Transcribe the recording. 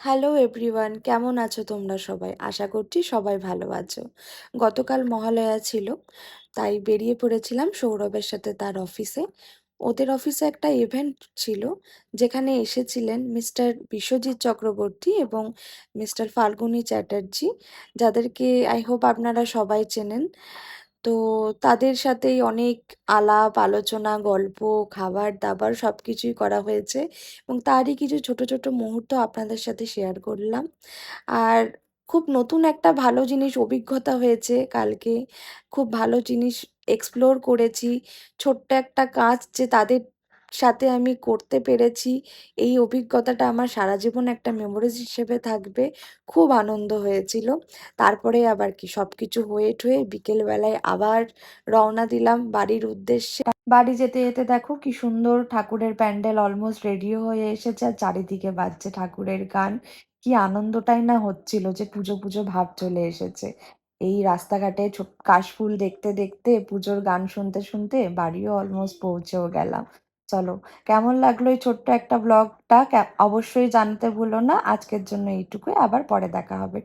Hello everyone, কেমন আছো তোমরা সবাই? আশা করছি সবাই ভালো আছো। গতকাল মহালয়া ছিল, তাই বেরিয়ে পড়েছিলাম সৌরভের সাথে তার অফিসে। ওদের অফিসে একটা ইভেন্ট ছিল, যেখানে এসেছিলেন মিস্টার বিশ্বজিৎ চক্রবর্তী এবং মিস্টার ফাল্গুনী চ্যাটার্জি, যাদেরকে আই হোপ আপনারা সবাই চেনেন। তো তাদের সাথেই অনেক আলাপ আলোচনা, গল্প, খাবার দাবার সব কিছুই করা হয়েছে এবং তারই কিছু ছোট ছোট মুহূর্ত আপনাদের সাথে শেয়ার করলাম। আর খুব নতুন একটা ভালো জিনিস অভিজ্ঞতা হয়েছে কালকে। খুব ভালো জিনিস এক্সপ্লোর করেছি। ছোট্ট একটা কাজ যে তাদের সাথে আমি করতে পেরেছি, এই অভিজ্ঞতাটা আমার সারা জীবন একটা মেমোরিজ হিসেবে থাকবে। খুব আনন্দ হয়েছিল। তারপরে আবার কি সবকিছু হয়ে ঠয়ে বিকেলবেলায় আবার রওনা দিলাম বাড়ির উদ্দেশ্যে। বাড়ি যেতে যেতে দেখো কি সুন্দর ঠাকুরের প্যান্ডেল অলমোস্ট রেডিও হয়ে এসেছে, আর চারিদিকে বাজছে ঠাকুরের গান। কি আনন্দটাই না হচ্ছিল যে পুজো পুজো ভাব চলে এসেছে। এই রাস্তাঘাটে কাশফুল দেখতে দেখতে পুজোর গান শুনতে শুনতে বাড়িও অলমোস্ট পৌঁছেও গেলাম। চলো, কেমন লাগলো এই ছোট্ট একটা ব্লগটা অবশ্যই জানতে ভুলো না। আজকের জন্য এইটুকুই, আবার পরে দেখা হবে।